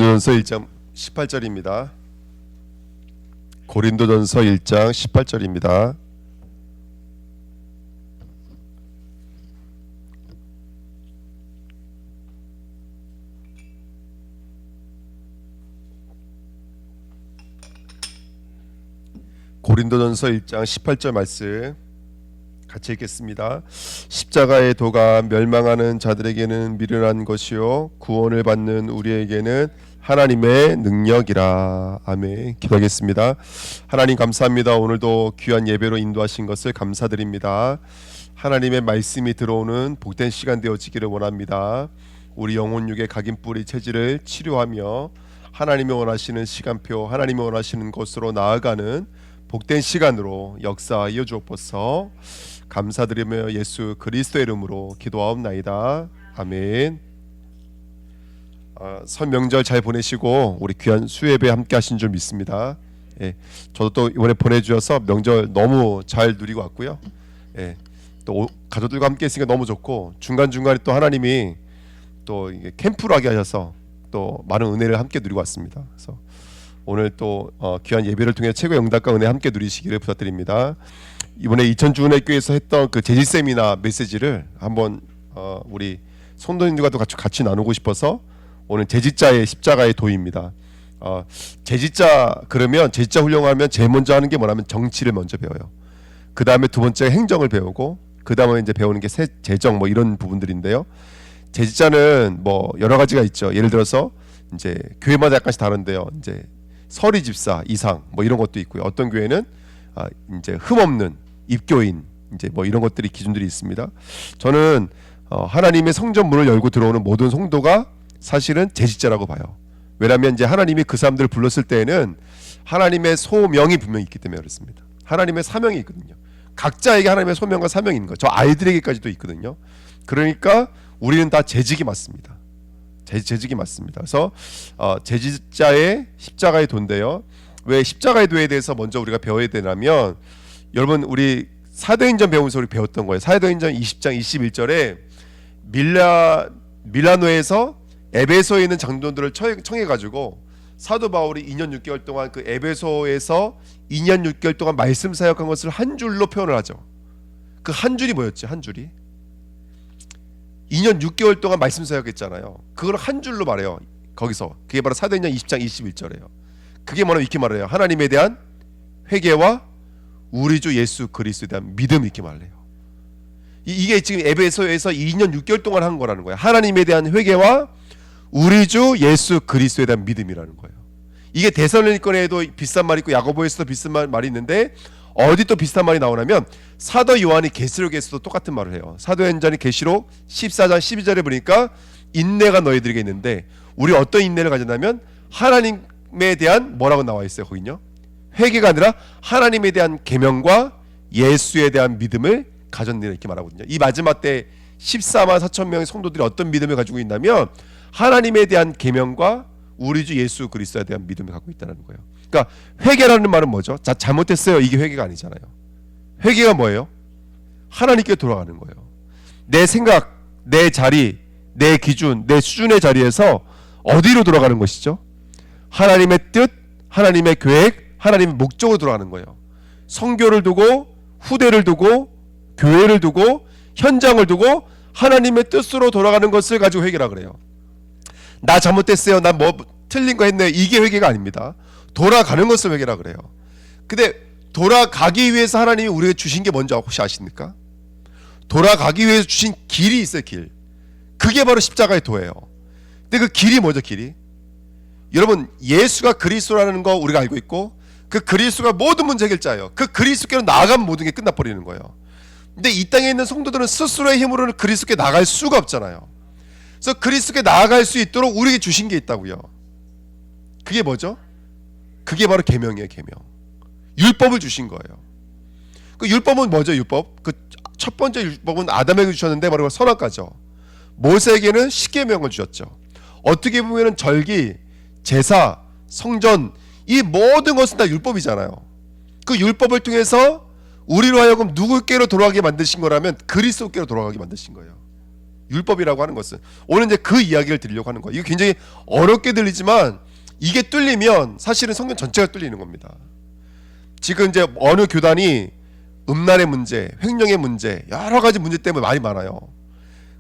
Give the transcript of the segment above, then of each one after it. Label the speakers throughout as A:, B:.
A: 고린도전서 1장 18절입니다. 고린도전서 1장 18절입니다. 고린도전서 1장 18절 말씀 같이 읽겠습니다. 십자가의 도가 멸망하는 자들에게는 미련한 것이요 구원을 받는 우리에게는 하나님의 능력이라. 아멘. 기도하겠습니다. 하나님 감사합니다. 오늘도 귀한 예배로 인도하신 것을 감사드립니다. 하나님의 말씀이 들어오는 복된 시간 되어지기를 원합니다. 우리 영혼 육의 각인뿌리 체질을 치료하며 하나님이 원하시는 시간표, 하나님이 원하시는 곳으로 나아가는 복된 시간으로 역사하여 주옵소서. 감사드리며 예수 그리스도의 이름으로 기도하옵나이다. 아멘. 설 명절 잘 보내시고 우리 귀한 수예배 함께 하신 줄 믿습니다. 저도 또 이번에 보내주셔서 명절 너무 잘 누리고 왔고요. 또 가족들과 함께 했으니까 너무 좋고, 중간중간에 또 하나님이 또 캠프로 하게 하셔서 또 많은 은혜를 함께 누리고 왔습니다. 그래서 오늘 또 귀한 예배를 통해 최고의 응답과 은혜 함께 누리시기를 부탁드립니다. 이번에 이천주은혜교회에서 했던 그 제지 세미나 메시지를 한번 우리 성도님들과도 같이 나누고 싶어서 오늘 제지자의 십자가의 도입니다. 제지자 그러면 제지자 훈련하면 제일 먼저 하는 게 뭐냐면 정치를 먼저 배워요. 그 다음에 두 번째 행정을 배우고, 그 다음에 이제 배우는 게 재정 뭐 이런 부분들인데요. 제지자는 뭐 여러 가지가 있죠. 예를 들어서 이제 교회마다 약간씩 다른데요. 이제 서리 집사 이상 뭐 이런 것도 있고요. 어떤 교회는 이제 흠없는 입교인 이제 뭐 이런 것들이 기준들이 있습니다. 저는 하나님의 성전 문을 열고 들어오는 모든 성도가 사실은 제지자라고 봐요. 왜냐하면 이제 하나님이 그 사람들을 불렀을 때에는 하나님의 소명이 분명히 있기 때문에 그렇습니다. 하나님의 사명이 있거든요. 각자에게 하나님의 소명과 사명이 있는 거예요. 저 아이들에게까지도 있거든요. 그러니까 우리는 다 재직이 맞습니다. 재직이 맞습니다. 그래서 제지자의 십자가의 도인데요. 왜 십자가의 도에 대해서 먼저 우리가 배워야 되냐면, 여러분 우리 사도행전 배우면서 우리 배웠던 거예요. 사도행전 20장 21절에 밀라노에서 에베소에 있는 장로들을 청해가지고 사도 바울이 2년 6개월 동안 그 에베소에서 2년 6개월 동안 말씀 사역한 것을 한 줄로 표현을 하죠. 그 한 줄이 뭐였지? 한 줄이 2년 6개월 동안 말씀 사역했잖아요. 그걸 한 줄로 말해요. 거기서 그게 바로 사도행전 20장 21절이에요. 그게 뭐냐면 이렇게 말해요. 하나님에 대한 회개와 우리 주 예수 그리스도에 대한 믿음, 이렇게 말해요. 이게 지금 에베소에서 2년 6개월 동안 한 거라는 거예요. 하나님에 대한 회개와 우리 주 예수 그리스도에 대한 믿음이라는 거예요. 이게 데살로니가에도 비슷한 말이 있고 야고보에서도 비슷한 말이 있는데, 어디 또 비슷한 말이 나오냐면 사도 요한이 계시록에서도 똑같은 말을 해요. 사도행전이 계시록 14장 12절에 보니까 인내가 너희들에게 있는데, 우리 어떤 인내를 가졌냐면 하나님에 대한 뭐라고 나와 있어요. 거긴요, 회개가 아니라 하나님에 대한 계명과 예수에 대한 믿음을 가졌느라 이렇게 말하거든요. 이 마지막 때 14만 4천 명의 성도들이 어떤 믿음을 가지고 있냐면 하나님에 대한 계명과 우리 주 예수 그리스도에 대한 믿음을 갖고 있다는 거예요. 그러니까 회개라는 말은 뭐죠? 자, 잘못했어요. 이게 회개가 아니잖아요. 회개가 뭐예요? 하나님께 돌아가는 거예요. 내 생각, 내 자리, 내 기준, 내 수준의 자리에서 어디로 돌아가는 것이죠? 하나님의 뜻, 하나님의 계획, 하나님의 목적으로 돌아가는 거예요. 성교를 두고, 후대를 두고, 교회를 두고, 현장을 두고 하나님의 뜻으로 돌아가는 것을 가지고 회개라 그래요. 나 잘못됐어요, 나 뭐 틀린 거 했네, 이게 회개가 아닙니다. 돌아가는 것을 회개라 그래요. 근데 돌아가기 위해서 하나님이 우리에게 주신 게 뭔지 혹시 아십니까? 돌아가기 위해서 주신 길이 있어요. 길. 그게 바로 십자가의 도예요. 근데 그 길이 뭐죠? 길이, 여러분 예수가 그리스도라는 거 우리가 알고 있고, 그 그리스도가 모든 문제 해결자예요. 그 그리스도께로 나아가면 모든 게 끝나버리는 거예요. 근데 이 땅에 있는 성도들은 스스로의 힘으로는 그리스도께 나아갈 수가 없잖아요. 그래서 그리스도께 나아갈 수 있도록 우리에게 주신 게 있다고요. 그게 뭐죠? 그게 바로 계명이에요. 계명. 율법을 주신 거예요. 그 율법은 뭐죠? 율법. 그 첫 번째 율법은 아담에게 주셨는데 바로 선악과죠. 모세에게는 십계명을 주셨죠. 어떻게 보면은 절기, 제사, 성전, 이 모든 것은 다 율법이잖아요. 그 율법을 통해서 우리로 하여금 누구께로 돌아가게 만드신 거라면 그리스도께로 돌아가게 만드신 거예요. 율법이라고 하는 것은. 오늘 이제 그 이야기를 드리려고 하는 거예요. 이거 굉장히 어렵게 들리지만 이게 뚫리면 사실은 성경 전체가 뚫리는 겁니다. 지금 이제 어느 교단이 음란의 문제, 횡령의 문제, 여러 가지 문제 때문에 말이 많아요.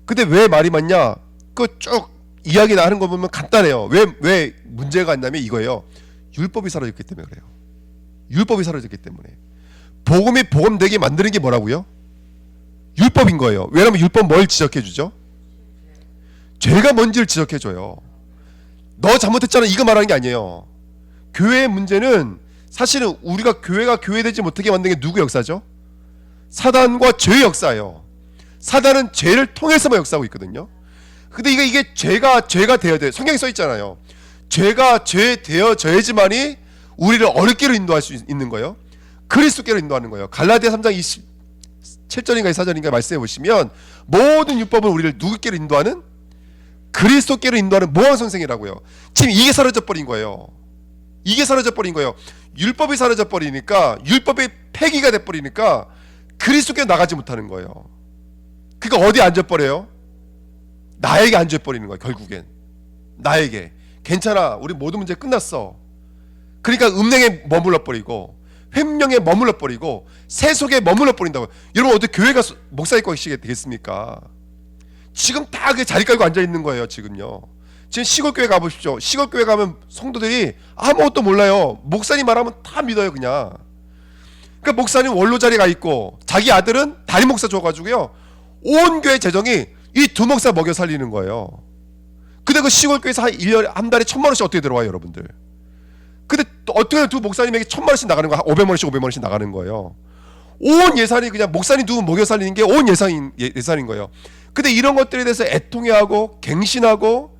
A: 근데 왜 말이 많냐? 그 쭉 이야기 나누는 거 보면 간단해요. 왜 문제가 있냐면 이거예요. 율법이 사라졌기 때문에 그래요. 율법이 사라졌기 때문에. 복음이 복음되게 만드는 게 뭐라고요? 율법인 거예요. 왜냐면 율법 뭘 지적해 주죠? 죄가 뭔지를 지적해 줘요. 너 잘못했잖아 이거 말하는 게 아니에요. 교회의 문제는 사실은 우리가 교회가 교회되지 못하게 만든 게 누구 역사죠? 사단과 죄의 역사예요. 사단은 죄를 통해서만 역사하고 있거든요. 근데 이게 죄가 되어야 돼요. 성경에 써 있잖아요. 죄가 죄 되어져야지만이 우리를 어렵게로 인도할 수 있는 거예요. 그리스도께로 인도하는 거예요. 갈라디아 3장 27절인가 24절인가 말씀해 보시면 모든 율법은 우리를 누구께로 인도하는? 그리스도께로 인도하는 모범 선생이라고요. 지금 이게 사라져 버린 거예요. 이게 사라져 버린 거예요. 율법이 사라져 버리니까, 율법이 폐기가 돼 버리니까 그리스도께로 나가지 못하는 거예요. 그러니까 어디 앉아 버려요? 나에게 앉아 버리는 거예요. 결국엔 나에게. 괜찮아, 우리 모든 문제 끝났어. 그러니까 음행에 머물러 버리고, 횡령에 머물러 버리고, 세속에 머물러 버린다고. 여러분 어떻게 교회가 목사일 것이게 되겠습니까? 지금 다 그 자리 깔고 앉아 있는 거예요. 지금요. 지금 시골교회 가보십시오. 시골교회 가면 성도들이 아무것도 몰라요. 목사님 말하면 다 믿어요 그냥. 그러니까 목사님 원로 자리가 있고 자기 아들은 담임 목사 줘가지고요 온 교회 재정이 이 두 목사 먹여 살리는 거예요. 근데 그 시골교회에서 한 달에 1,000만 원씩 어떻게 들어와요 여러분들? 근데 또 어떻게 두 목사님에게 1,000만 원씩 나가는 거야? 500만 원씩 나가는 거예요. 온 예산이 그냥 목사님 두 분 먹여 살리는 게 온 예산인 거예요. 근데 이런 것들에 대해서 애통해하고 갱신하고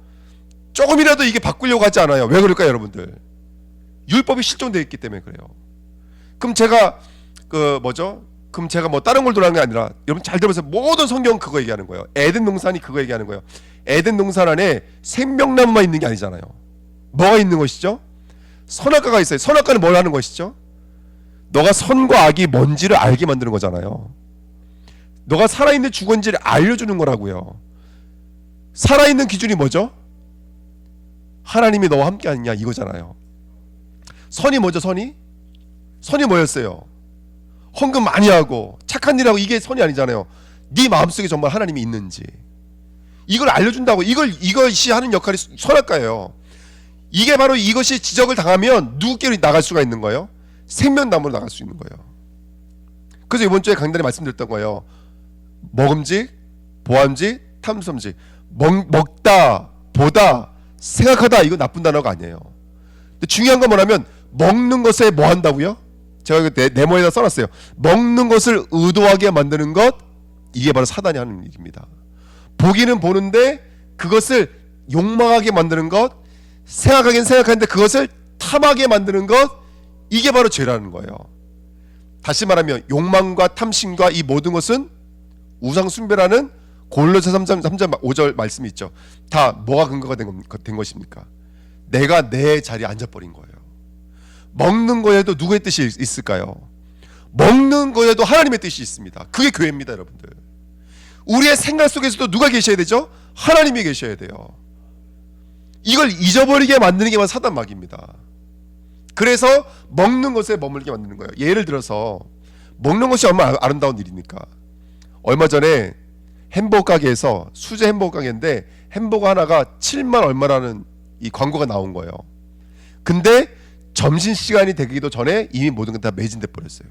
A: 조금이라도 이게 바꾸려고 하지 않아요. 왜 그럴까요 여러분들? 율법이 실종되어 있기 때문에 그래요. 그럼 제가 그럼 제가 뭐 다른 걸 돌아가는 게 아니라 여러분 잘 들어보세요. 모든 성경은 그거 얘기하는 거예요. 에덴 동산이 그거 얘기하는 거예요. 에덴 동산 안에 생명나무만 있는 게 아니잖아요. 뭐가 있는 것이죠? 선악과가 있어요. 선악과는 뭘 하는 것이죠? 너가 선과 악이 뭔지를 알게 만드는 거잖아요. 너가 살아있는 죽은지를 알려주는 거라고요. 살아있는 기준이 뭐죠? 하나님이 너와 함께 하느냐 이거잖아요. 선이 뭐죠? 선이 뭐였어요? 헌금 많이 하고 착한 일하고 이게 선이 아니잖아요. 네 마음속에 정말 하나님이 있는지 이걸 알려준다고. 이것이 하는 역할이 선악과예요. 이게 바로 이것이 지적을 당하면 누구께로 나갈 수가 있는 거예요? 생명나무로 나갈 수 있는 거예요. 그래서 이번 주에 강단에 말씀드렸던 거예요. 먹음직, 보암직, 탐섬직. 먹다, 보다, 생각하다 이거 나쁜 단어가 아니에요. 근데 중요한 건 뭐냐면 먹는 것에 뭐 한다고요? 제가 이거 네모에다 써놨어요. 먹는 것을 의도하게 만드는 것, 이게 바로 사단이 하는 일입니다. 보기는 보는데 그것을 욕망하게 만드는 것, 생각하긴 생각하는데 그것을 탐하게 만드는 것, 이게 바로 죄라는 거예요. 다시 말하면 욕망과 탐심과 이 모든 것은 우상 숭배라는 골로새 3장 5절 말씀이 있죠. 다 뭐가 근거가 된 것입니까? 내가 내 자리에 앉아버린 거예요. 먹는 거에도 누구의 뜻이 있을까요? 먹는 거에도 하나님의 뜻이 있습니다. 그게 교회입니다 여러분들. 우리의 생각 속에서도 누가 계셔야 되죠? 하나님이 계셔야 돼요. 이걸 잊어버리게 만드는 게 바로 사단 마귀입니다. 그래서 먹는 것에 머물게 만드는 거예요. 예를 들어서 먹는 것이 얼마나 아름다운 일입니까? 얼마 전에 햄버거 가게에서 수제 햄버거 가게인데 햄버거 하나가 7만 얼마라는 이 광고가 나온 거예요. 근데 점심시간이 되기도 전에 이미 모든 건 다 매진돼 버렸어요.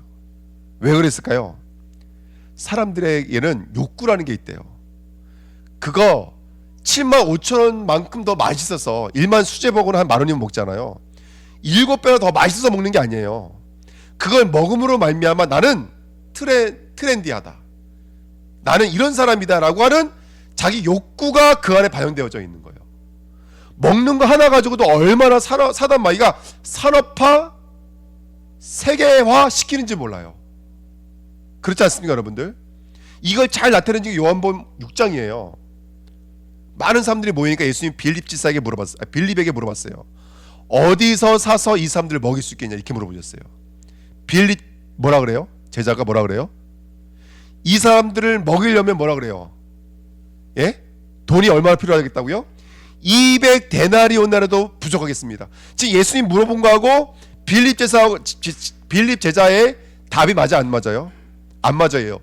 A: 왜 그랬을까요? 사람들에게는 욕구라는 게 있대요. 그거 7만 5천 원만큼 더 맛있어서 일반 수제버거는 한 10,000원이면 먹잖아요. 7배나 더 맛있어서 먹는 게 아니에요. 그걸 먹음으로 말미암아 나는 트렌디하다, 나는 이런 사람이다 라고 하는 자기 욕구가 그 안에 반영되어져 있는 거예요. 먹는 거 하나 가지고도 얼마나 사단 마귀가 산업화, 세계화 시키는지 몰라요. 그렇지 않습니까 여러분들? 이걸 잘 나타낸 게 요한복음 6장이에요. 많은 사람들이 모이니까 예수님이 빌립에게 물어봤어요. 어디서 사서 이 사람들을 먹일 수 있겠냐 이렇게 물어보셨어요. 빌립 뭐라 그래요? 제자가 뭐라 그래요? 이 사람들을 먹이려면 뭐라 그래요? 예? 돈이 얼마나 필요하겠다고요? 200데나리온나라도 부족하겠습니다. 즉 예수님 물어본 거하고 빌립 제자의 답이 맞아 안 맞아요? 안 맞아요.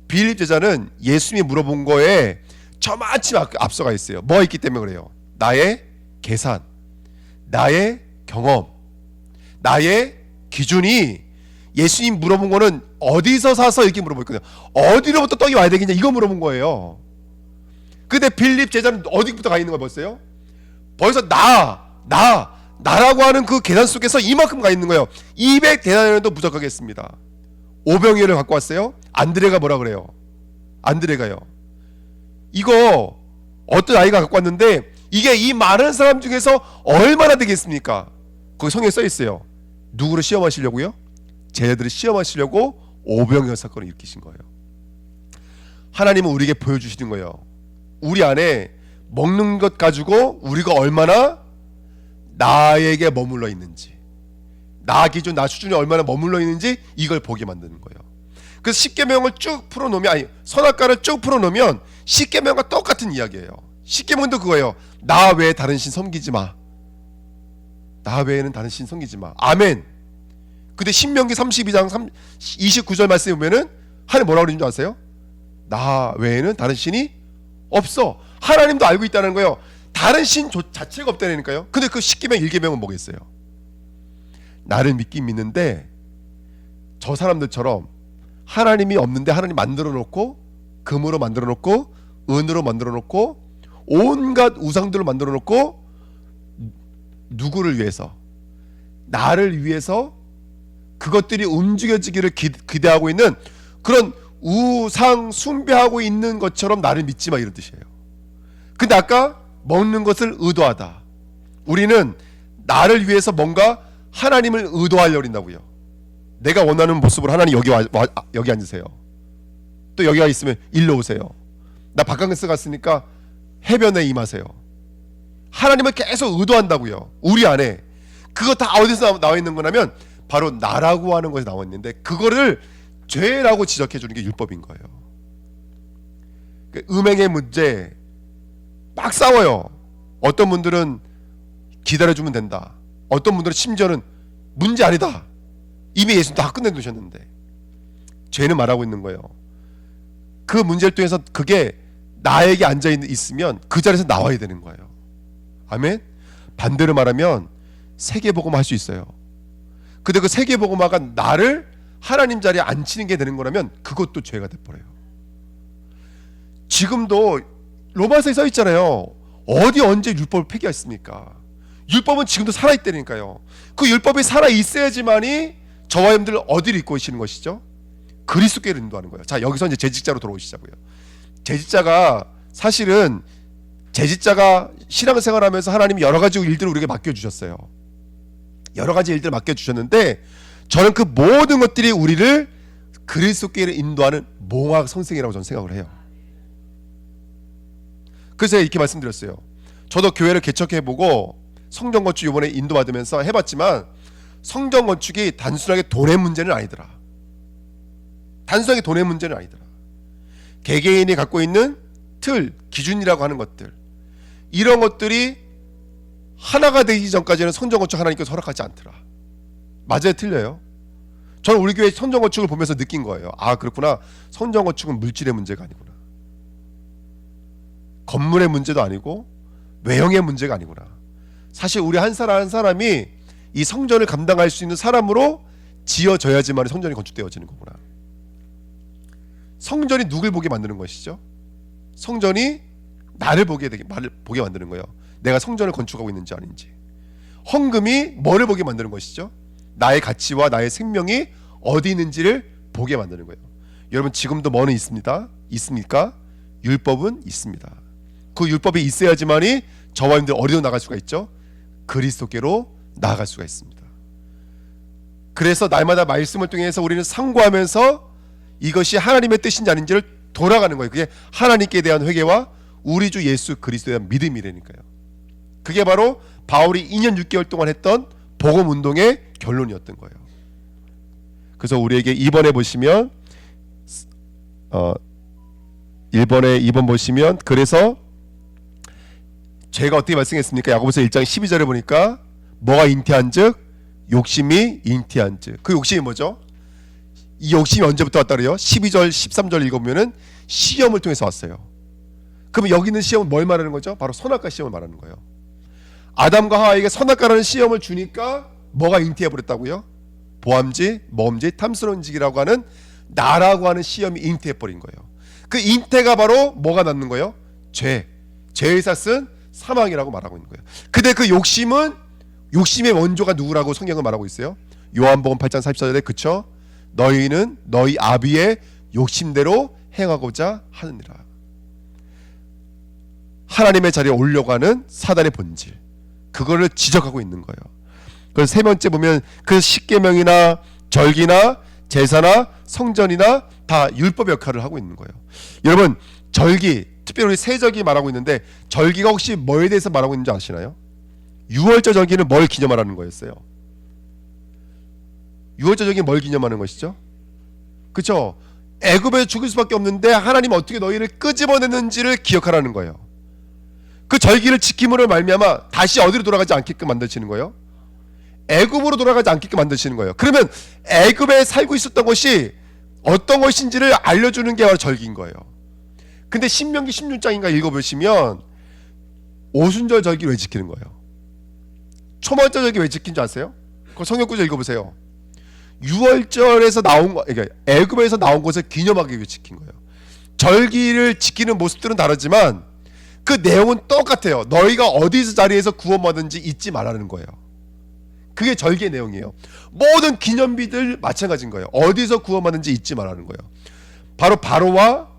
A: 빌립 제자는 예수님이 물어본 거에 저만치 앞서가 있어요. 뭐가 있기 때문에 그래요? 나의 계산, 나의 경험, 나의 기준이 예수님 물어본 거는 어디서 사서 이렇게 물어보거든요. 어디로부터 떡이 와야 되겠냐 이거 물어본 거예요. 근데 빌립 제자는 어디부터 가 있는 거 봤어요? 벌써 나라고 하는 그 계산 속에서 이만큼 가 있는 거예요. 200데나리온도 부족하겠습니다. 오병이어를 갖고 왔어요. 안드레가 뭐라 그래요? 안드레가요. 이거 어떤 아이가 갖고 왔는데 이게 이 많은 사람 중에서 얼마나 되겠습니까? 거기 성경에 써 있어요. 누구를 시험하시려고요? 제자들을 시험하시려고 오병이어 사건을 일으키신 거예요. 하나님은 우리에게 보여주시는 거예요. 우리 안에 먹는 것 가지고 우리가 얼마나 나에게 머물러 있는지, 나 기준, 나 수준이 얼마나 머물러 있는지 이걸 보게 만드는 거예요. 그래서 십계명을 쭉 풀어놓으면, 아니 선악과를 쭉 풀어놓으면 십계명과 똑같은 이야기예요. 십계명도 그거예요. 나 외에 다른 신 섬기지 마. 나 외에는 다른 신 섬기지 마. 아멘. 근데 신명기 32장 29절 말씀에 보면은 하나님 뭐라고 그러는 줄 아세요? 나 외에는 다른 신이 없어. 하나님도 알고 있다는 거예요. 다른 신 자체가 없다니까요. 근데 그 십계명 1계명은 뭐겠어요? 나를 믿긴 믿는데 저 사람들처럼 하나님이 없는데 하나님 만들어 놓고 금으로 만들어 놓고 은으로 만들어 놓고 온갖 우상들을 만들어 놓고 누구를 위해서? 나를 위해서 그것들이 움직여지기를 기대하고 있는 그런 우상 숭배하고 있는 것처럼 나를 믿지 마 이런 뜻이에요. 근데 아까 먹는 것을 의도하다. 우리는 나를 위해서 뭔가 하나님을 의도하려고 한다고요. 내가 원하는 모습으로 하나님 여기 앉으세요. 또 여기가 있으면 일로 오세요. 나 바캉스 갔으니까 해변에 임하세요. 하나님을 계속 의도한다고요. 우리 안에. 그거 다 어디서 나와 있는 거냐면 바로 나라고 하는 것이 나와 있는데 그거를 죄라고 지적해 주는 게 율법인 거예요. 음행의 문제 막 싸워요. 어떤 분들은 기다려주면 된다. 어떤 분들은 심지어는 문제 아니다. 이미 예수님 다 끝내두셨는데 죄는 말하고 있는 거예요. 그 문제를 통해서 그게 나에게 앉아있으면 그 자리에서 나와야 되는 거예요. 아멘. 반대로 말하면 세계복음화 할 수 있어요. 근데 그 세계복음화가 나를 하나님 자리에 앉히는 게 되는 거라면 그것도 죄가 돼버려요. 지금도 로마서에 써 있잖아요. 어디 언제 율법을 폐기했습니까? 율법은 지금도 살아있다니까요. 그 율법이 살아있어야지만이 저와 여러분들 어디를 입고 계시는 것이죠? 그리스도께를 인도하는 거예요. 자, 여기서 이제 재직자로 들어오시자고요. 재직자가 사실은 재직자가 신앙생활하면서 하나님이 여러 가지 일들을 우리에게 맡겨주셨어요. 여러 가지 일들을 맡겨주셨는데 저는 그 모든 것들이 우리를 그리스도께를 인도하는 몽학 선생이라고 저는 생각을 해요. 그래서 이렇게 말씀드렸어요. 저도 교회를 개척해보고 성전 건축 이번에 인도받으면서 해봤지만 성전 건축이 단순하게 돈의 문제는 아니더라. 단순하게 돈의 문제는 아니더라. 개개인이 갖고 있는 틀, 기준이라고 하는 것들, 이런 것들이 하나가 되기 전까지는 성전 건축 하나님께서 허락하지 않더라. 맞아요, 틀려요? 저는 우리 교회 성전 건축을 보면서 느낀 거예요. 아, 그렇구나. 성전 건축은 물질의 문제가 아니구나. 건물의 문제도 아니고 외형의 문제가 아니구나. 사실 우리 한 사람 한 사람이 이 성전을 감당할 수 있는 사람으로 지어져야지만 성전이 건축되어지는 거구나. 성전이 누굴 보게 만드는 것이죠? 성전이 나를 보게 만드는 거예요. 내가 성전을 건축하고 있는지 아닌지. 헌금이 뭐를 보게 만드는 것이죠? 나의 가치와 나의 생명이 어디 있는지를 보게 만드는 거예요. 여러분, 지금도 뭐는 있습니다? 있습니까? 율법은 있습니다. 그 율법이 있어야지만이 저와 여러분들 어디로 나갈 수가 있죠? 그리스도께로 나아갈 수가 있습니다. 그래서 날마다 말씀을 통해서 우리는 상고하면서 이것이 하나님의 뜻인지 아닌지를 돌아가는 거예요. 그게 하나님께 대한 회개와 우리 주 예수 그리스도에 대한 믿음이라니까요. 그게 바로 바울이 2년 6개월 동안 했던 복음 운동의 결론이었던 거예요. 그래서 우리에게 2번에 보시면 1번에 2번 보시면 그래서 죄가 어떻게 발생했습니까? 야고보서 1장 12절에 보니까 뭐가 잉태한즉 욕심이 잉태한즉. 그 욕심이 뭐죠? 이 욕심이 언제부터 왔다 그래요? 12절 13절 읽어보면은 시험을 통해서 왔어요. 그럼 여기 있는 시험은 뭘 말하는 거죠? 바로 선악과 시험을 말하는 거예요. 아담과 하와에게 선악과라는 시험을 주니까 뭐가 잉태해버렸다고요? 보암지, 모험지, 탐스러운 지기라고 하는 나라고 하는 시험이 잉태해버린 거예요. 그 잉태가 바로 뭐가 낳는 거예요? 죄. 죄의 삿은 사망이라고 말하고 있는 거예요. 근데 그 욕심은, 욕심의 원조가 누구라고 성경은 말하고 있어요? 요한복음 8장 44절에 그쵸? 너희는 너희 아비의 욕심대로 행하고자 하느니라. 하나님의 자리에 올려가는 사단의 본질, 그거를 지적하고 있는 거예요. 그래서 세 번째 보면 그 십계명이나 절기나 제사나 성전이나 다 율법 역할을 하고 있는 거예요. 여러분, 절기, 특별히 우리 세절기 말하고 있는데 절기가 혹시 뭐에 대해서 말하고 있는지 아시나요? 유월절 절기는 뭘 기념하라는 거였어요? 유월절 절기는 뭘 기념하는 것이죠? 그렇죠? 애굽에 죽을 수밖에 없는데 하나님 어떻게 너희를 끄집어내는지를 기억하라는 거예요. 그 절기를 지킴으로 말미암아 다시 어디로 돌아가지 않게끔 만드시는 거예요? 애굽으로 돌아가지 않게끔 만드시는 거예요. 그러면 애굽에 살고 있었던 것이 어떤 것인지를 알려주는 게 바로 절기인 거예요. 근데 신명기 16장인가 읽어보시면 오순절 절기 왜 지키는 거예요? 초막절 절기 왜 지킨 줄 아세요? 그 성경 구절 읽어보세요. 6월절에서 나온 거, 그러니까 애굽에서 나온 것을 기념하기 위해 지킨 거예요. 절기를 지키는 모습들은 다르지만 그 내용은 똑같아요. 너희가 어디서 자리에서 구원받은지 잊지 말라는 거예요. 그게 절기의 내용이에요. 모든 기념비들 마찬가지인 거예요. 어디서 구원받는지 잊지 말라는 거예요. 바로 바로와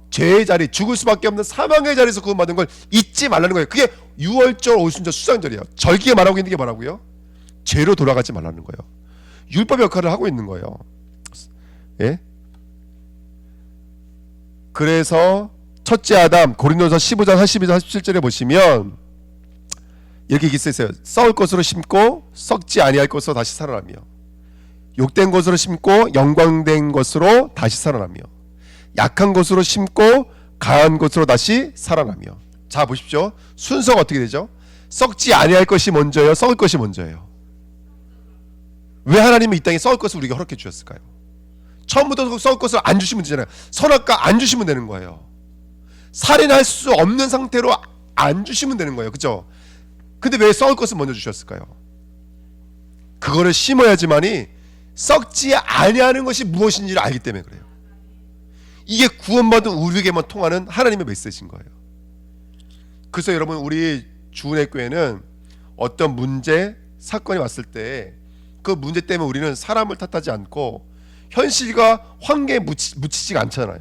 A: 죄의 자리, 죽을 수밖에 없는 사망의 자리에서 구원받은 걸 잊지 말라는 거예요. 그게 6월절, 오순절, 수장절이에요. 절기에 말하고 있는 게 뭐라고요? 죄로 돌아가지 말라는 거예요. 율법 역할을 하고 있는 거예요. 예? 그래서 첫째 아담, 고린도서 15장 42절 47절에 보시면 이렇게 기록했어요. 썩을 것으로 심고 썩지 아니할 것으로 다시 살아나며, 욕된 것으로 심고 영광된 것으로 다시 살아나며, 약한 것으로 심고 강한 것으로 다시 살아나며. 자 보십시오. 순서가 어떻게 되죠? 썩지 아니할 것이 먼저예요? 썩을 것이 먼저예요? 왜 하나님은 이 땅에 썩을 것을 우리에게 허락해 주셨을까요? 처음부터 썩을 것을 안 주시면 되잖아요. 선악과 안 주시면 되는 거예요. 살인할 수 없는 상태로 안 주시면 되는 거예요. 그죠? 근데 왜 썩을 것을 먼저 주셨을까요? 그거를 심어야지만이 썩지 아니하는 것이 무엇인지를 알기 때문에 그래요. 이게 구원받은 우리에게만 통하는 하나님의 메시지인 거예요. 그래서 여러분, 우리 주은혜 교회는 어떤 문제, 사건이 왔을 때 그 문제 때문에 우리는 사람을 탓하지 않고 현실과 환경에 묻히지가 않잖아요.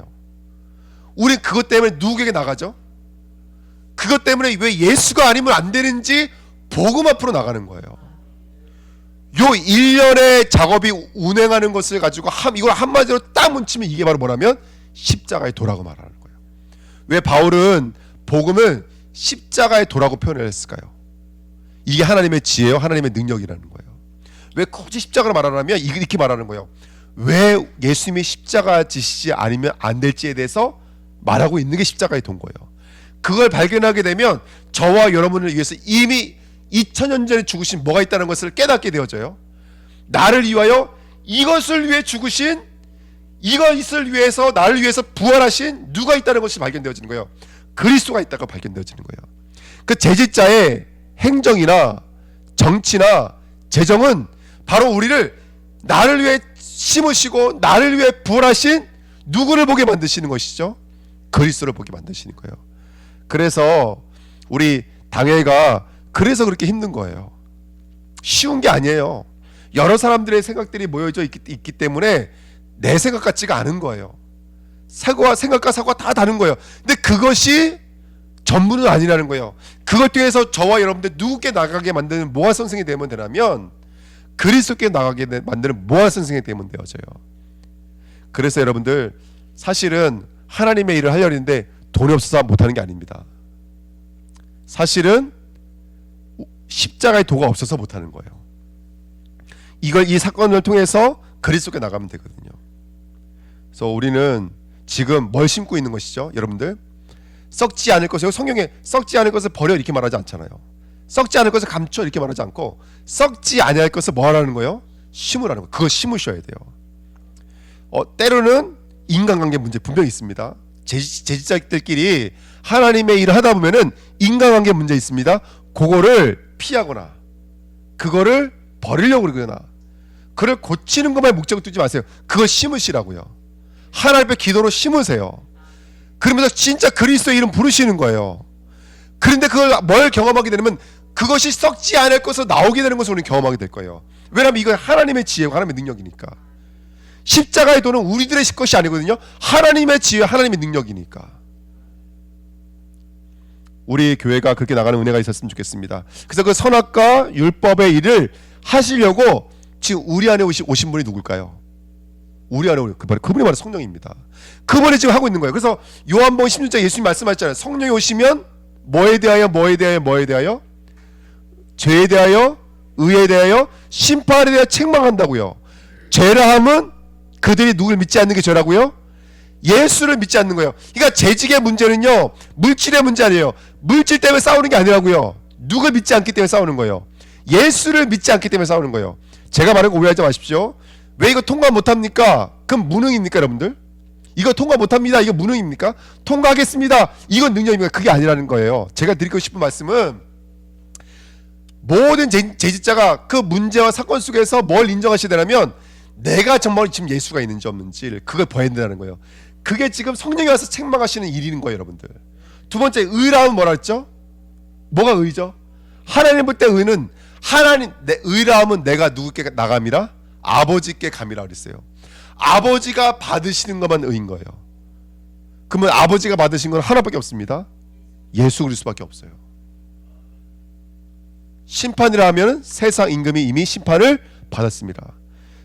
A: 우린 그것 때문에 누구에게 나가죠? 그것 때문에 왜 예수가 아니면 안 되는지 복음 앞으로 나가는 거예요. 요 일련의 작업이 운행하는 것을 가지고 이걸 한마디로 딱 뭉치면 이게 바로 뭐냐면 십자가의 도라고 말하는 거예요. 왜 바울은 복음을 십자가의 도라고 표현을 했을까요? 이게 하나님의 지혜요, 하나님의 능력이라는 거예요. 왜 굳이 십자가로 말하냐면 이렇게 말하는 거예요. 왜 예수님이 십자가 지시지 않으면 안 될지에 대해서 말하고 있는 게 십자가의 도인 거예요. 그걸 발견하게 되면 저와 여러분을 위해서 이미 2000년 전에 죽으신 뭐가 있다는 것을 깨닫게 되어져요. 나를 위하여 이것을 위해 죽으신, 이것을 위해서 나를 위해서 부활하신 누가 있다는 것이 발견되어지는 거예요. 그리스도가 있다가 발견되어지는 거예요. 그 제지자의 행정이나 정치나 재정은 바로 우리를 나를 위해 심으시고 나를 위해 부활하신 누구를 보게 만드시는 것이죠? 그리스도를 보게 만드시는 거예요. 그래서 우리 당회가 그래서 그렇게 힘든 거예요. 쉬운 게 아니에요. 여러 사람들의 생각들이 모여져 있기 때문에 내 생각 같지가 않은 거예요. 생각과 사고가 다 다른 거예요. 근데 그것이 전부는 아니라는 거예요. 그걸 통해서 저와 여러분들 누구께 나가게 만드는 모아 선생이 되면 되냐면 그리스도께 나가게 만드는 모아 선생이 되면 되어져요. 그래서 여러분들 사실은 하나님의 일을 하려고 했는데 돈이 없어서 못하는 게 아닙니다. 사실은 십자가의 도가 없어서 못하는 거예요. 이 사건을 통해서 그리스도께 나가면 되거든요. 그래서 우리는 지금 뭘 심고 있는 것이죠? 여러분들, 썩지 않을 것을, 성경에 썩지 않을 것을 버려 이렇게 말하지 않잖아요. 썩지 않을 것을 감춰 이렇게 말하지 않고 썩지 아니할 것을 뭐 하라는 거예요? 심으라는 거예요. 그거 심으셔야 돼요. 때로는 인간관계 문제 분명히 있습니다. 제지자들끼리 하나님의 일을 하다 보면은 인간관계 문제 있습니다. 그거를 피하거나 그거를 버리려고 그러거나 그걸 고치는 것만 목적을 두지 마세요. 그거 심으시라고요. 하나님 앞에 기도로 심으세요. 그러면서 진짜 그리스도의 이름 부르시는 거예요. 그런데 그걸 뭘 경험하게 되냐면 그것이 썩지 않을 것으로 나오게 되는 것을 우리는 경험하게 될 거예요. 왜냐하면 이건 하나님의 지혜고 하나님의 능력이니까. 십자가의 도는 우리들의 것이 아니거든요. 하나님의 지혜, 하나님의 능력이니까. 우리 교회가 그렇게 나가는 은혜가 있었으면 좋겠습니다. 그래서 그 선악과 율법의 일을 하시려고 지금 우리 안에 오신 분이 누굴까요? 우리 안에 그분이 바로 성령입니다. 그분이 지금 하고 있는 거예요. 그래서 요한복음 16장 예수님 말씀하셨잖아요. 성령이 오시면 뭐에 대하여 죄에 대하여 의에 대하여 심판에 대하여 책망한다고요. 죄라 함은 그들이 누굴 믿지 않는 게 죄라고요? 예수를 믿지 않는 거예요. 그러니까 재직의 문제는요, 물질의 문제 아니에요. 물질 때문에 싸우는 게 아니라고요. 누굴 믿지 않기 때문에 싸우는 거예요. 예수를 믿지 않기 때문에 싸우는 거예요. 제가 말한 거 오해하지 마십시오. 왜 이거 통과 못합니까? 그럼 무능입니까 여러분들? 이거 통과 못합니다. 이거 무능입니까? 통과하겠습니다. 이건 능력입니까? 그게 아니라는 거예요. 제가 드리고 싶은 말씀은 모든 제지자가 그 문제와 사건 속에서 뭘 인정하셔야 되냐면 내가 정말 지금 예수가 있는지 없는지를 그걸 봐야 된다는 거예요. 그게 지금 성령이 와서 책망하시는 일인 거예요 여러분들. 두 번째, 의라면 뭐라 했죠? 뭐가 의죠? 하나님 볼 때 의는 내 의라면 내가 누구께 나감이라? 아버지께 감이라 그랬어요. 아버지가 받으시는 것만 의인 거예요. 그러면 아버지가 받으신 건 하나밖에 없습니다. 예수 그리스도밖에 없어요. 심판이라 하면 세상 임금이 이미 심판을 받았습니다.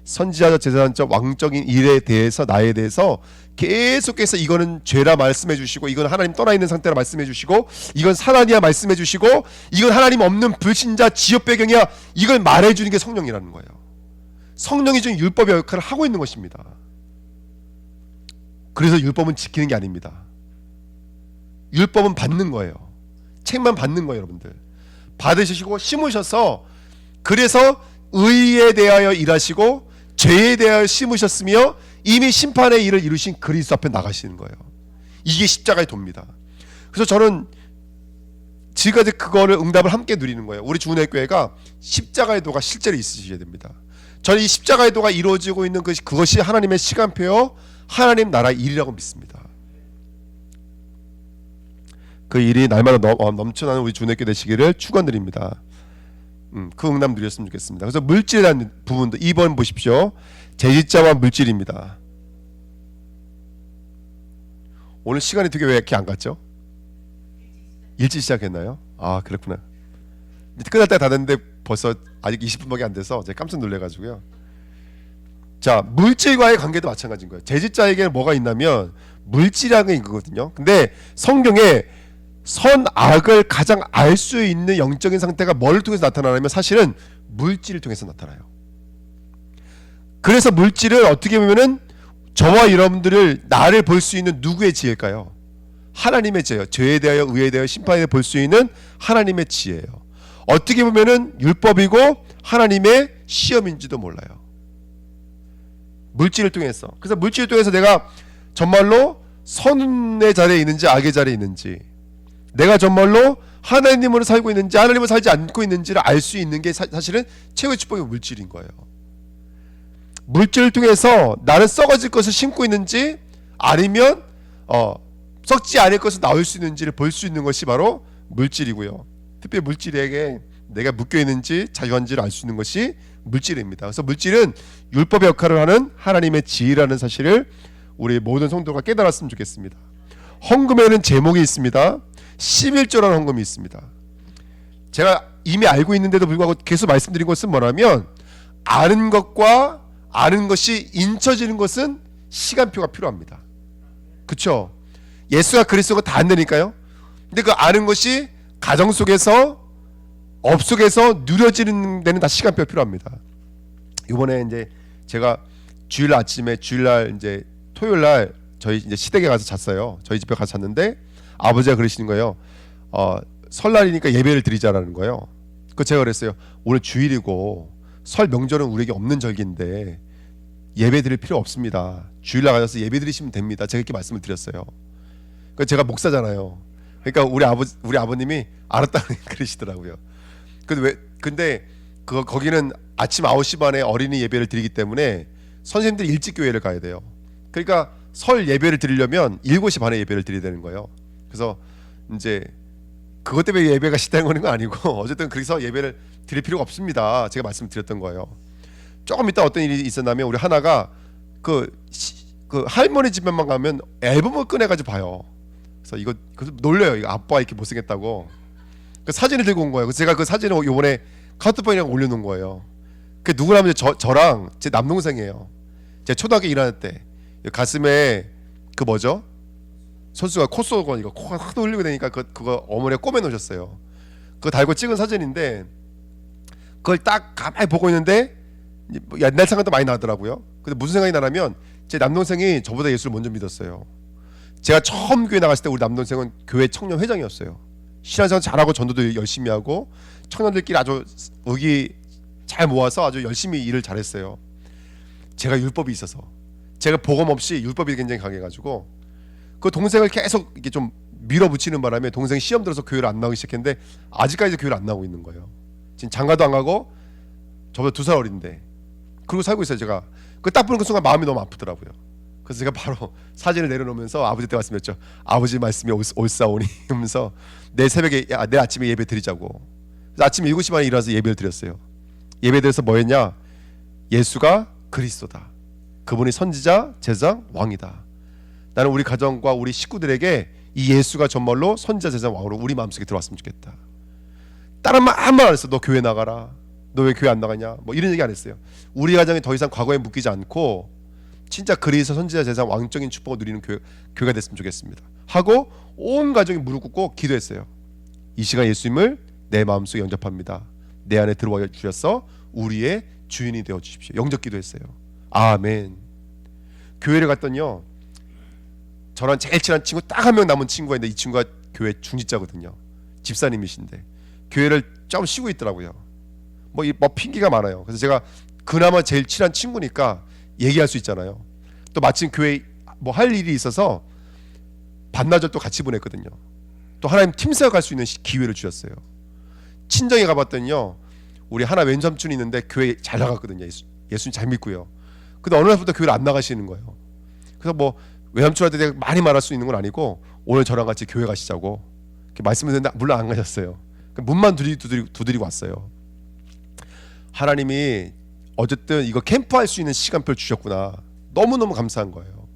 A: 선지자적 제사장적 왕적인 일에 대해서 나에 대해서 계속해서 이거는 죄라 말씀해 주시고 이건 하나님 떠나 있는 상태라 말씀해 주시고 이건 사단이야 말씀해 주시고 이건 하나님 없는 불신자 지역 배경이야 이걸 말해 주는 게 성령이라는 거예요. 성령이 지금 율법의 역할을 하고 있는 것입니다. 그래서 율법은 지키는 게 아닙니다. 율법은 받는 거예요. 책만 받는 거예요 여러분들. 받으시고 심으셔서 그래서 의에 대하여 일하시고 죄에 대하여 심으셨으며 이미 심판의 일을 이루신 그리스도 앞에 나가시는 거예요. 이게 십자가의 도입니다. 그래서 저는 지금까지 그거를 응답을 함께 누리는 거예요. 우리 주은혜교회가 십자가의 도가 실제로 있으셔야 됩니다. 저는 이 십자가의 도가 이루어지고 있는 그것이 하나님의 시간표요 하나님 나라의 일이라고 믿습니다. 그 일이 날마다 넘쳐나는 우리 주은혜교회 되시기를 축원드립니다. 그 응답 누렸으면 좋겠습니다. 그래서 물질에 대한 부분도 2번 보십시오. 제지자와 물질입니다. 오늘 시간이 되게 왜 이렇게 안 갔죠? 일찍 시작했나요? 아 그렇구나. 끝날 때 다 됐는데 벌써 아직 20분밖에 안 돼서 제가 깜짝 놀래가지고요. 자, 물질과의 관계도 마찬가지인 거예요. 제지자에게는 뭐가 있냐면 물질이라는 게 있거든요. 근데 성경에 선악을 가장 알 수 있는 영적인 상태가 뭘 통해서 나타나냐면 사실은 물질을 통해서 나타나요. 그래서 물질을 어떻게 보면은 저와 여러분들을 나를 볼 수 있는 누구의 지혜일까요? 하나님의 지혜예요. 죄에 대하여 의에 대하여 심판에 대하여 볼 수 있는 하나님의 지혜예요. 어떻게 보면은 율법이고 하나님의 시험인지도 몰라요. 물질을 통해서. 그래서 물질을 통해서 내가 정말로 선의 자리에 있는지 악의 자리에 있는지 내가 정말로 하나님으로 살고 있는지 하나님으로 살지 않고 있는지를 알 수 있는 게 사실은 최고의 축복이 물질인 거예요. 물질을 통해서 나는 썩어질 것을 심고 있는지 아니면 썩지 않을 것을 나올 수 있는지를 볼 수 있는 것이 바로 물질이고요. 특별히 물질에게 내가 묶여 있는지 자유한지를 알 수 있는 것이 물질입니다. 그래서 물질은 율법의 역할을 하는 하나님의 지혜라는 사실을 우리 모든 성도가 깨달았으면 좋겠습니다. 헌금에는 제목이 있습니다. 11조라는 헌금이 있습니다. 제가 이미 알고 있는데도 불구하고 계속 말씀드린 것은 뭐냐면 아는 것과 아는 것이 인쳐지는 것은 시간표가 필요합니다. 그렇죠? 예수가 그리스도가 다 안 되니까요. 근데 그 아는 것이 가정 속에서 업 속에서 누려지는 데는 다 시간표가 필요합니다. 이번에 이제 제가 주일 아침에 주일날 이제 토요일날 저희 이제 시댁에 가서 잤어요. 저희 집에 가서 잤는데 아버지가 그러시는 거예요. 설날이니까 예배를 드리자라는 거예요. 그 제가 그랬어요. 오늘 주일이고 설 명절은 우리에게 없는 절기인데 예배 드릴 필요 없습니다. 주일날 가셔서 예배 드리시면 됩니다. 제가 이렇게 말씀을 드렸어요. 그 제가 목사잖아요. 그러니까 우리 아버님이 알았다는 그러시더라고요. 근데 거기는 아침 9시 반에 어린이 예배를 드리기 때문에 선생님들이 일찍 교회를 가야 돼요. 그러니까 설 예배를 드리려면 7시 반에 예배를 드려야 되는 거예요. 그래서 이제 그것 때문에 예배가 시달리는 건 아니고 어쨌든 그래서 예배를 드릴 필요가 없습니다. 제가 말씀드렸던 거예요. 조금 이따 어떤 일이 있었냐면 우리 하나가 그 할머니 집에만 가면 앨범을 꺼내가지고 봐요. 그래서 그래서 놀려요. 이거 아빠 이렇게 못생겼다고. 그 사진을 들고 온 거예요. 그래서 제가 그 사진을 요번에 카톡방에 올려놓은 거예요. 그 누구라면 저랑 제 남동생이에요. 제가 초등학교 1학년 때 가슴에 그 뭐죠? 선수가 코 쏘고 이거 코가 확 흘리게 되니까 그거 어머니가 꼬매 놓으셨어요. 그거 달고 찍은 사진인데 그걸 딱 가만히 보고 있는데 옛날 생각도 많이 나더라고요. 근데 무슨 생각이 나냐면 제 남동생이 저보다 예수를 먼저 믿었어요. 제가 처음 교회 나갔을 때 우리 남동생은 교회 청년 회장이었어요. 신앙생활 잘하고 전도도 열심히 하고 청년들끼리 아주 의기 잘 모아서 아주 열심히 일을 잘했어요. 제가 율법이 있어서 제가 복음 없이 율법이 굉장히 강해가지고 그 동생을 계속 이렇게 좀 밀어붙이는 바람에 동생이 시험 들어서 교회를 안 나오기 시작했는데 아직까지도 교회를 안 나오고 있는 거예요. 지금 장가도 안 가고 저보다 2살 어린데 그러고 살고 있어요. 제가 그 딱 보는 그 순간 마음이 너무 아프더라고요. 그래서 제가 바로 사진을 내려놓으면서 아버지한테 말씀했죠. 아버지 말씀이 옳사오니 하면서 내일 새벽에 내일 아침에 예배 드리자고. 그래서 아침 7시 반에 일어나서 예배를 드렸어요. 예배 드려서 뭐 했냐? 예수가 그리스도다. 그분이 선지자, 제사장, 왕이다. 나는 우리 가정과 우리 식구들에게 이 예수가 정말로 선지자, 제사장, 왕으로 우리 마음속에 들어왔으면 좋겠다. 다른 말 한 말 안 했어. 너 교회 나가라. 너 왜 교회 안 나가냐? 뭐 이런 얘기 안 했어요. 우리 가정이 더 이상 과거에 묶이지 않고 진짜 그리스도 선지자, 제사장, 왕적인 축복을 누리는 교회가 됐으면 좋겠습니다. 하고 온 가족이 무릎 꿇고 기도했어요. 이 시간 예수님을 내 마음속에 영접합니다. 내 안에 들어와 주셔서 우리의 주인이 되어 주십시오. 영접 기도했어요. 아멘. 교회를 갔더니요, 저랑 제일 친한 친구 딱 한 명 남은 친구가 있는데 이 친구가 교회 중직자거든요. 집사님이신데 교회를 좀 쉬고 있더라고요. 뭐 핑계가 많아요. 그래서 제가 그나마 제일 친한 친구니까 얘기할 수 있잖아요. 또 마침 교회 뭐 할 일이 있어서 반나절 또 같이 보냈거든요. 또 하나님 팀사역 할 수 있는 기회를 주셨어요. 친정에 가봤더니요, 우리 하나 왼삼촌이 있는데 교회 잘 나갔거든요. 예수님 잘 믿고요. 근데 어느 날부터 교회를 안 나가시는 거예요. 그래서 뭐 외삼촌한테 많이 말할 수 있는 건 아니고 오늘 저랑 같이 교회 가시자고 이렇게 말씀을 드렸는데 물론 안 가셨어요. 문만 두드리고 왔어요. 하나님이 어쨌든 이거 캠프할 수 있는 시간표를 주셨구나. 너무너무 감사한 거예요.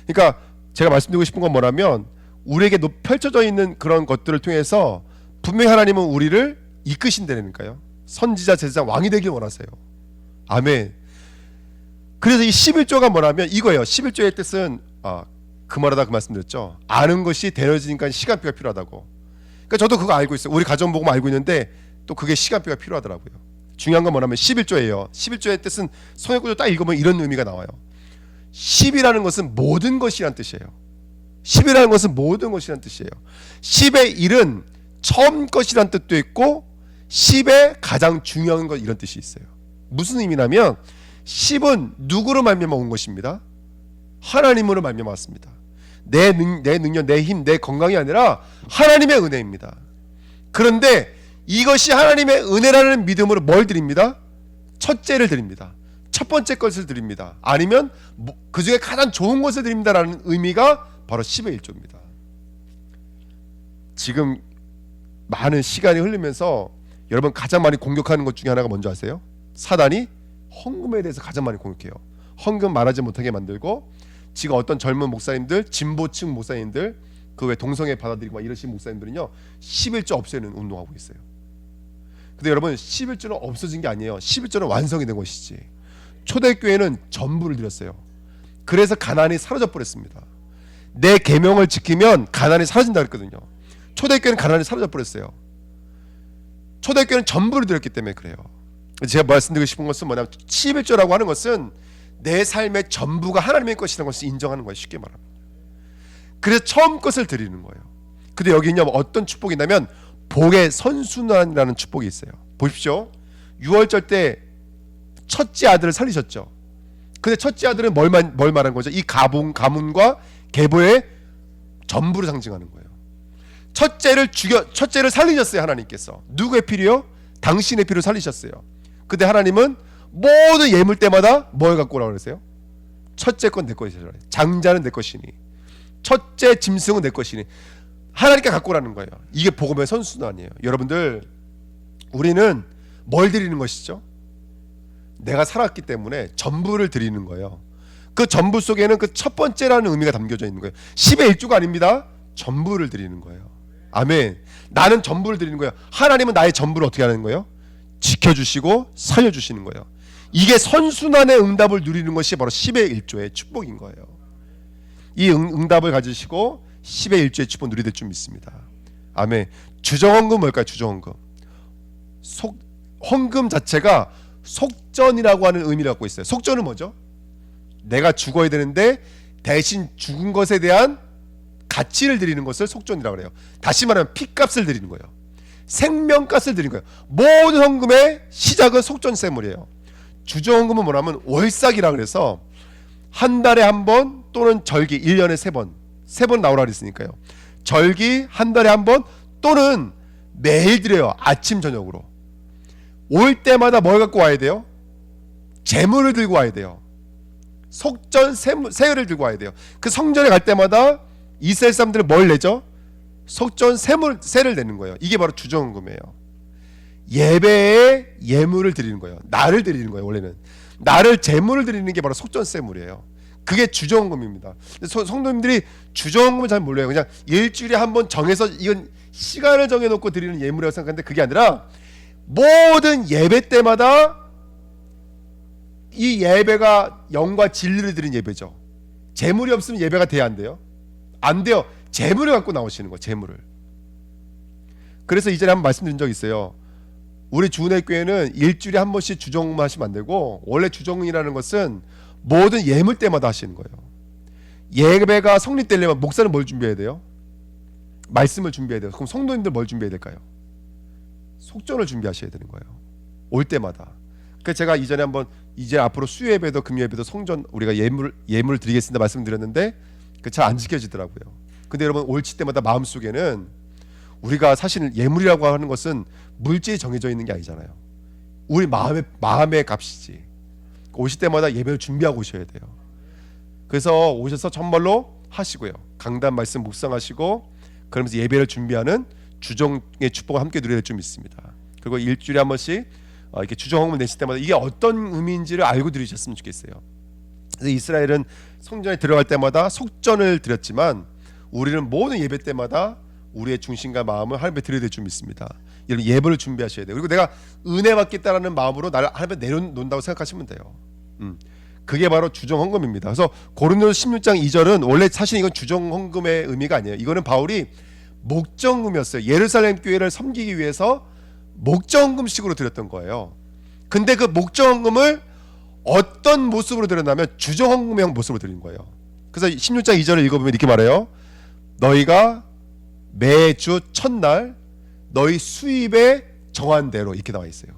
A: 그러니까 제가 말씀드리고 싶은 건 뭐냐면 우리에게 펼쳐져 있는 그런 것들을 통해서 분명히 하나님은 우리를 이끄신다니까요. 선지자, 제사장, 왕이 되길 원하세요. 아멘. 그래서 이 11조가 뭐냐면 이거예요. 11조의 뜻은 그 말하다 그 말씀드렸죠. 아는 것이 되어지니까 시간표가 필요하다고. 그러니까 저도 그거 알고 있어요. 우리 가정 복음 알고 있는데 또 그게 시간표가 필요하더라고요. 중요한 건 뭐냐면 11조예요. 11조의 뜻은 성역구조 딱 읽으면 이런 의미가 나와요. 10이라는 것은 모든 것이란 뜻이에요. 10이라는 것은 모든 것이란 뜻이에요. 10의 1은 처음 것이란 뜻도 있고 10의 가장 중요한 것 이런 뜻이 있어요. 무슨 의미냐면 10은 누구로 말미암아 온 것입니다. 하나님으로 말미암아 왔습니다. 내 능력, 내 힘, 내 건강이 아니라 하나님의 은혜입니다. 그런데 이것이 하나님의 은혜라는 믿음으로 뭘 드립니다? 첫째를 드립니다. 첫 번째 것을 드립니다. 아니면 그 중에 가장 좋은 것을 드립니다라는 의미가 바로 10의 1조입니다. 지금 많은 시간이 흐르면서 여러분 가장 많이 공격하는 것 중에 하나가 뭔지 아세요? 사단이 헌금에 대해서 가장 많이 공격해요. 헌금 말하지 못하게 만들고 지금 어떤 젊은 목사님들, 진보층 목사님들, 그 외 동성애 받아들이고 막 이러신 목사님들은요 11조 없애는 운동하고 있어요. 근데 여러분 11조는 없어진 게 아니에요. 11조는 완성이 된 것이지. 초대교회는 전부를 드렸어요. 그래서 가난이 사라져 버렸습니다. 내 계명을 지키면 가난이 사라진다 그랬거든요. 초대교회는 가난이 사라져 버렸어요. 초대교회는 전부를 드렸기 때문에 그래요. 제가 말씀드리고 싶은 것은 뭐냐면 11조라고 하는 것은 내 삶의 전부가 하나님의 것이라는 것을 인정하는 거예요. 쉽게 말하면. 그래서 처음 것을 드리는 거예요. 근데 여기는요 어떤 축복이 있냐면 복의 선순환이라는 축복이 있어요. 보십시오. 유월절 때 첫째 아들을 살리셨죠. 근데 첫째 아들은 뭘 말하는 거죠? 이 가문과 계보의 전부를 상징하는 거예요. 첫째를 살리셨어요. 하나님께서 누구의 필요요? 당신의 필요를 살리셨어요. 근데 하나님은 모든 예물 때마다 뭘 갖고 오라고 그랬어요? 첫째 건 내 것이라. 장자는 내 것이니, 첫째 짐승은 내 것이니, 하나님께 갖고 오라는 거예요. 이게 복음의 선순환이에요. 여러분들, 우리는 뭘 드리는 것이죠? 내가 살았기 때문에 전부를 드리는 거예요. 그 전부 속에는 그 첫 번째라는 의미가 담겨져 있는 거예요. 10의 1조가 아닙니다. 전부를 드리는 거예요. 아멘. 나는 전부를 드리는 거예요. 하나님은 나의 전부를 어떻게 하는 거예요? 지켜주시고 살려주시는 거예요. 이게 선순환의 응답을 누리는 것이 바로 10의 1조의 축복인 거예요. 이 응답을 가지시고 10의 1조의 축복 누리될 줄 믿습니다. 아멘. 주정헌금 뭘까요? 주정헌금. 헌금 자체가 속전이라고 하는 의미를 갖고 있어요. 속전은 뭐죠? 내가 죽어야 되는데 대신 죽은 것에 대한 가치를 드리는 것을 속전이라고 해요. 다시 말하면 피값을 드리는 거예요. 생명값을 드리는 거예요. 모든 헌금의 시작은 속전세물이에요. 주정헌금은 뭐냐면 월삭이라 그래서 한 달에 한 번 또는 절기 1년에 3번, 3번 나오라 그랬으니까요. 절기 한 달에 한 번 또는 매일 드려요. 아침 저녁으로. 올 때마다 뭘 갖고 와야 돼요? 재물을 들고 와야 돼요. 속전 세율을 들고 와야 돼요. 그 성전에 갈 때마다 이스라엘 사람들은 뭘 내죠? 속전 세를 내는 거예요. 이게 바로 주정헌금이에요. 예배에 예물을 드리는 거예요. 나를 드리는 거예요. 원래는 나를 제물을 드리는 게 바로 속전세물이에요. 그게 주정헌금입니다. 성도님들이 주정헌금을 잘 몰라요. 그냥 일주일에 한 번 정해서 이건 시간을 정해놓고 드리는 예물이라고 생각하는데 그게 아니라 모든 예배 때마다 이 예배가 영과 진리를 드린 예배죠. 재물이 없으면 예배가 돼야 안 돼요? 안 돼요. 재물을 갖고 나오시는 거예요. 재물을. 그래서 이전에 한번 말씀드린 적 있어요. 우리 주은혜교회는 일주일에 한 번씩 주정금 하시면 안 되고 원래 주정이라는 것은 모든 예물 때마다 하시는 거예요. 예배가 성립되려면 목사는 뭘 준비해야 돼요? 말씀을 준비해야 돼요. 그럼 성도님들 뭘 준비해야 될까요? 속전을 준비하셔야 되는 거예요. 올 때마다. 그러니까 제가 이전에 한번 이제 앞으로 수요예배도 금요예배도 성전 우리가 예물 드리겠습니다 말씀드렸는데 잘 안 지켜지더라고요. 근데 여러분 올치 때마다 마음속에는 우리가 사실 예물이라고 하는 것은 물질이 정해져 있는 게 아니잖아요. 우리 마음의 값이지. 오실 때마다 예배를 준비하고 오셔야 돼요. 그래서 오셔서 정말로 하시고요. 강단 말씀 묵상하시고 그러면서 예배를 준비하는 주정의 축복을 함께 누려야 될 줄 믿습니다. 그리고 일주일에 한 번씩 이렇게 주정헌금을 내실 때마다 이게 어떤 의미인지를 알고 드리셨으면 좋겠어요. 그래서 이스라엘은 성전에 들어갈 때마다 속전을 드렸지만 우리는 모든 예배 때마다 우리의 중심과 마음을 하나님께 드려야 될 줄 믿습니다. 여러분 예배를 준비하셔야 돼요. 그리고 내가 은혜 받겠다라는 마음으로 나를 하나님께 내려놓는다고 생각하시면 돼요. 그게 바로 주정헌금입니다. 그래서 고린도서 16장 2절은 원래 사실 이건 주정헌금의 의미가 아니에요. 이거는 바울이 목정금이었어요. 예루살렘 교회를 섬기기 위해서 목정금식으로 드렸던 거예요. 근데 그 목정금을 어떤 모습으로 드렸냐면 주정헌금의 모습으로 드린 거예요. 그래서 16장 2절을 읽어보면 이렇게 말해요. 너희가 매주 첫날 너희 수입에 정한 대로 이렇게 나와 있어요.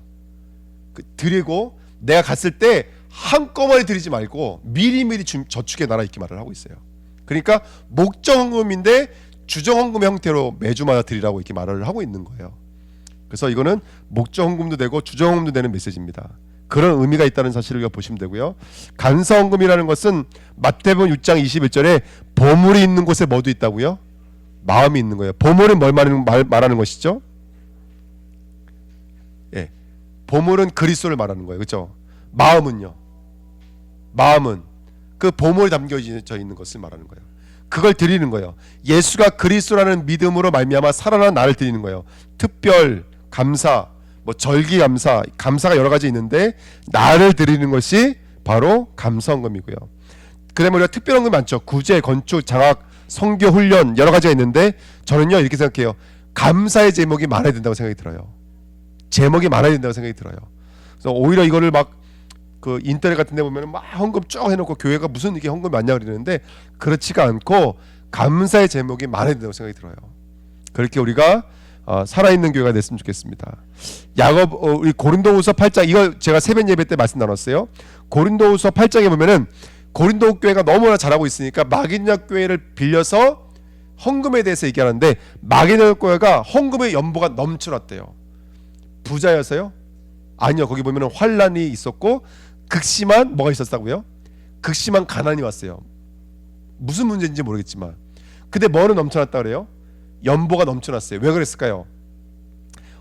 A: 드리고 내가 갔을 때 한꺼번에 드리지 말고 미리미리 저축해 놔라 이렇게 말을 하고 있어요. 그러니까 목정헌금인데 주정헌금의 형태로 매주마다 드리라고 이렇게 말을 하고 있는 거예요. 그래서 이거는 목정헌금도 되고 주정헌금도 되는 메시지입니다. 그런 의미가 있다는 사실을 보시면 되고요. 간서헌금이라는 것은 마태복음 6장 21절에 보물이 있는 곳에 뭐도 있다고요? 마음이 있는 거예요. 보물은 뭘 말하는 것이죠? 예, 보물은 그리스도를 말하는 거예요. 그렇죠? 마음은요? 마음은 그 보물이 담겨져 있는 것을 말하는 거예요. 그걸 드리는 거예요. 예수가 그리스도라는 믿음으로 말미암아 살아난 나를 드리는 거예요. 특별, 감사, 절기 감사가 여러 가지 있는데 나를 드리는 것이 바로 감사헌금이고요. 그다음에 우리가 특별헌금이 많죠. 구제, 건축, 장학, 선교, 훈련 여러 가지가 있는데 저는요 이렇게 생각해요. 감사의 제목이 많아야 된다고 생각이 들어요. 제목이 많아야 된다고 생각이 들어요. 그래서 오히려 이거를 막 그 인터넷 같은 데 보면 막 헌금 쭉 해놓고 교회가 무슨 이게 헌금이 많냐 그러는데 그렇지가 않고 감사의 제목이 많아야 된다고 생각이 들어요. 그렇게 우리가 살아있는 교회가 됐으면 좋겠습니다. 야고보 우리 고린도후서 8장 이거 제가 새벽 예배 때 말씀 나눴어요. 고린도후서 8장에 보면은 고린도 교회가 너무나 잘하고 있으니까 마게도냐 교회를 빌려서 헌금에 대해서 얘기하는데 마게도냐 교회가 헌금의 연보가 넘쳐났대요. 부자여서요? 아니요. 거기 보면은 환란이 있었고 극심한 뭐가 있었다고요? 극심한 가난이 왔어요. 무슨 문제인지 모르겠지만 근데 뭐는 넘쳐났다 그래요? 연보가 넘쳐났어요. 왜 그랬을까요?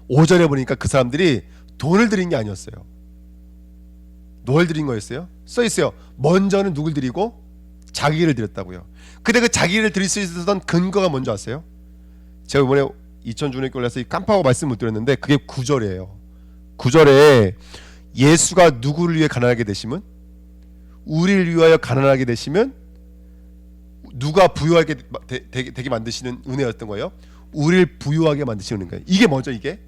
A: 5절에 보니까 그 사람들이 돈을 드린 게 아니었어요. 뭘 드린 거였어요? 써있어요. 먼저는 누굴 드리고? 자기를 드렸다고요. 근데 그 자기를 드릴 수 있었던 근거가 뭔지 아세요? 제가 이번에 이천주일교회에서 깜빡하고 말씀 못 드렸는데 그게 9절이에요. 9절에 예수가 누구를 위해 가난하게 되시면? 우리를 위하여 가난하게 되시면 누가 부유하게 되게 만드시는 은혜였던 거예요? 우리를 부유하게 만드시는 거예요. 이게 뭐죠? 이게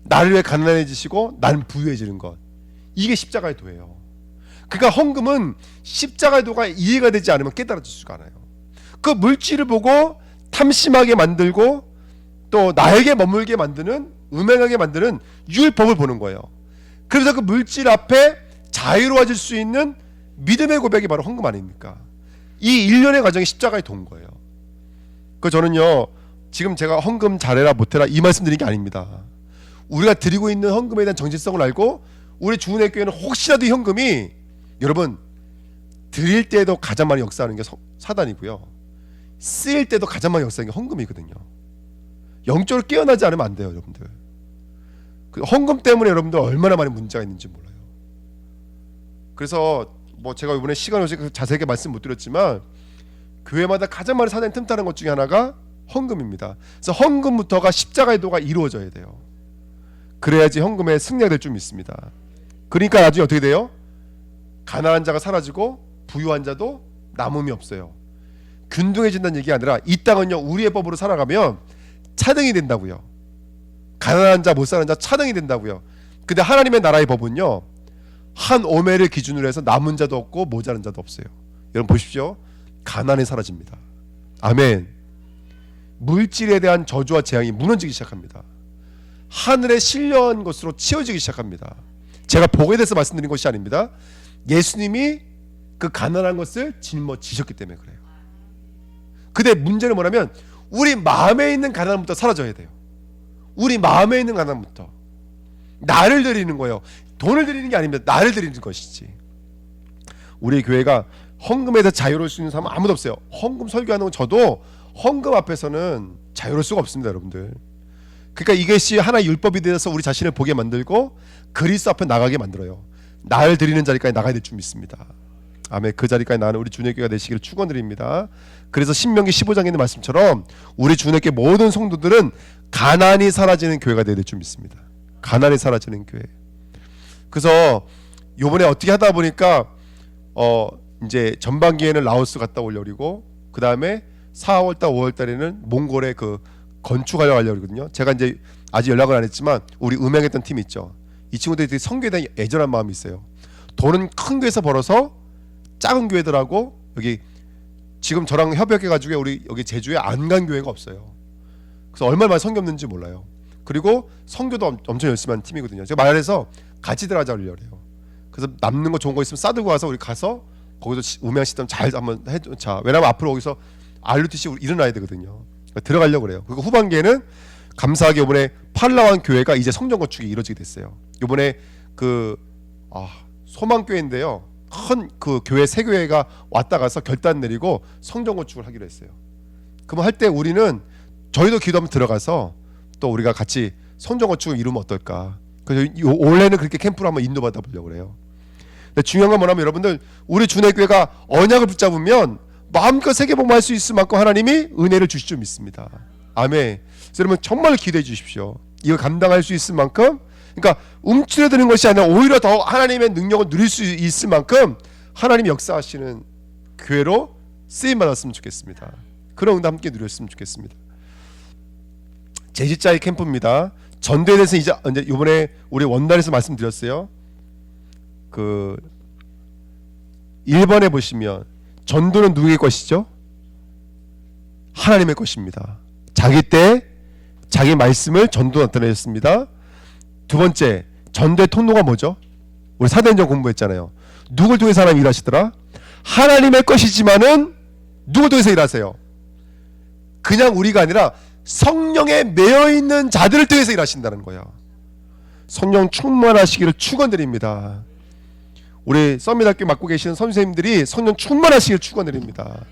A: 나를 위해 가난해지시고 나는 부유해지는 것. 이게 십자가의 도예요. 그러니까 헌금은 십자가의 도가 이해가 되지 않으면 깨달아질 수가 않아요. 그 물질을 보고 탐심하게 만들고 또 나에게 머물게 만드는 음행하게 만드는 율법을 보는 거예요. 그래서 그 물질 앞에 자유로워질 수 있는 믿음의 고백이 바로 헌금 아닙니까? 이 일련의 과정이 십자가의 도인 거예요. 그 저는요 지금 제가 헌금 잘해라 못해라 이 말씀 드린 게 아닙니다. 우리가 드리고 있는 헌금에 대한 정체성을 알고 우리 주은혜 교회는 혹시라도 현금이 여러분 드릴 때도 가장 많이 역사하는 게 사단이고요. 쓰일 때도 가장 많이 역사하는 게 헌금이거든요. 영적으로 깨어나지 않으면 안 돼요, 여러분들. 그 헌금 때문에 여러분들 얼마나 많은 문제가 있는지 몰라요. 그래서 뭐 제가 이번에 시간 없이 자세하게 말씀 못 드렸지만 교회마다 가장 많이 사단이 틈타는 것 중에 하나가 헌금입니다. 그래서 헌금부터가 십자가의 도가 이루어져야 돼요. 그래야지 헌금에 승리가 될 줄 믿습니다. 그러니까 나중에 어떻게 돼요? 가난한 자가 사라지고 부유한 자도 남음이 없어요. 균등해진다는 얘기가 아니라 이 땅은요 우리의 법으로 살아가면 차등이 된다고요. 가난한 자 못 사는 자 차등이 된다고요. 근데 하나님의 나라의 법은요 한 오매를 기준으로 해서 남은 자도 없고 모자란 자도 없어요. 여러분 보십시오. 가난이 사라집니다. 아멘. 물질에 대한 저주와 재앙이 무너지기 시작합니다. 하늘에 신령한 것으로 치워지기 시작합니다. 제가 복에 대해서 말씀드린 것이 아닙니다. 예수님이 그 가난한 것을 짊어지셨기 때문에 그래요. 근데 문제는 뭐냐면 우리 마음에 있는 가난부터 사라져야 돼요. 우리 마음에 있는 가난부터 나를 드리는 거예요. 돈을 드리는 게 아닙니다. 나를 드리는 것이지. 우리 교회가 헌금에서 자유로울 수 있는 사람은 아무도 없어요. 헌금 설교하는 건 저도 헌금 앞에서는 자유로울 수가 없습니다, 여러분들. 그러니까 이것이 하나의 율법이 되어서 우리 자신을 보게 만들고 그리스도 앞에 나가게 만들어요. 나를 드리는 자리까지 나가야 될 줄 믿습니다. 아멘. 그 자리까지 나가는 우리 주님의 교회가 되시기를 축원드립니다. 그래서 신명기 15장에 있는 말씀처럼 우리 주님의 교회 모든 성도들은 가난이 사라지는 교회가 되어야 될 줄 믿습니다. 가난이 사라지는 교회. 그래서 요번에 어떻게 하다 보니까 이제 전반기에는 라오스 갔다 오려고 그 다음에 4월달 5월달에는 몽골에 그 건축하려고 하거든요. 제가 이제 아직 연락을 안 했지만 우리 음행했던 팀이 있죠. 이 친구들이 성교에 대한 애절한 마음이 있어요. 돈은 큰 교회에서 벌어서 작은 교회들하고 여기 지금 저랑 협약해가지고 우리 여기 제주에 안 간 교회가 없어요. 그래서 얼마나 많이 성교 없는지 몰라요. 그리고 성교도 엄청 열심히 하는 팀이거든요. 제가 말해서 같이 들어가자고 그래요. 그래서 남는 거 좋은 거 있으면 싸들고 와서 우리 가서 거기서 음향 시스템 잘 한번 해자. 왜냐면 앞으로 거기서 RUTC 일어나야 되거든요. 그러니까 들어가려고 그래요. 그리고 후반기에는 감사하게 이번에 팔라완 교회가 이제 성전 건축이 이루어지게 됐어요. 이번에 그 소망교회인데요. 큰 그 교회 세 교회가 왔다 가서 결단 내리고 성전 건축을 하기로 했어요. 그럼 할 때 우리는 저희도 기도 한번 들어가서 또 우리가 같이 성전 건축을 이루면 어떨까? 그래서 올해는 그렇게 캠프를 한번 인도받아 보려고 그래요. 근데 중요한 건 뭐냐면 여러분들 우리 주내교회가 언약을 붙잡으면 마음껏 세계복음할 수 있을 만큼 하나님이 은혜를 주실 줄 믿습니다. 아멘. 그래서 여러분 정말 기대해 주십시오. 이거 감당할 수 있을 만큼, 그러니까 움츠러드는 것이 아니라 오히려 더 하나님의 능력을 누릴 수 있을 만큼 하나님이 역사하시는 교회로 쓰임 받았으면 좋겠습니다. 그런 응답 함께 누렸으면 좋겠습니다. 제지자의 캠프입니다. 전도에 대해서 이제 이번에 우리 원단에서 말씀드렸어요. 그 1번에 보시면 전도는 누구의 것이죠? 하나님의 것입니다. 자기 때 자기 말씀을 전도 나타내셨습니다. 두 번째, 전도의 통로가 뭐죠? 우리 사도행전 공부했잖아요. 누굴 통해서 하나님 일하시더라? 하나님의 것이지만은 누굴 통해서 일하세요? 그냥 우리가 아니라 성령에 매여 있는 자들을 통해서 일하신다는 거예요. 성령 충만하시기를 축원드립니다. 우리 썸밋학교 맡고 계시는 선생님들이 성령 충만하시기를 축원드립니다.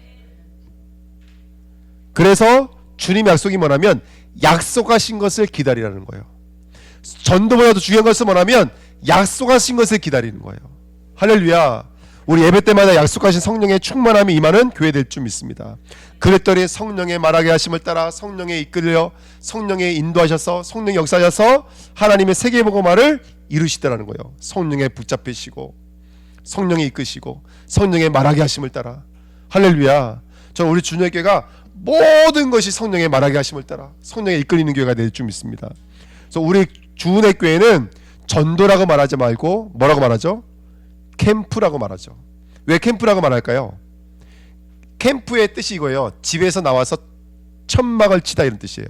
A: 그래서 주님의 약속이 뭐냐면 약속하신 것을 기다리라는 거예요. 전도보다도 중요한 것은 뭐냐면 약속하신 것을 기다리는 거예요. 할렐루야. 우리 예배 때마다 약속하신 성령의 충만함이 임하는 교회 될 줄 믿습니다. 그랬더니 성령의 말하게 하심을 따라 성령에 이끌려 성령에 인도하셔서 성령의 역사하셔서 하나님의 세계복음화를 이루시더라는 거예요. 성령에 붙잡히시고 성령에 이끄시고 성령의 말하게 하심을 따라. 할렐루야. 저는 우리 주님의 교회가 모든 것이 성령의 말하게 하심을 따라 성령에 이끌리는 교회가 될 줄 믿습니다. 그래서 우리 주은혜 교회는 전도라고 말하지 말고 뭐라고 말하죠? 캠프라고 말하죠. 왜 캠프라고 말할까요? 캠프의 뜻이 이거예요. 집에서 나와서 천막을 치다 이런 뜻이에요.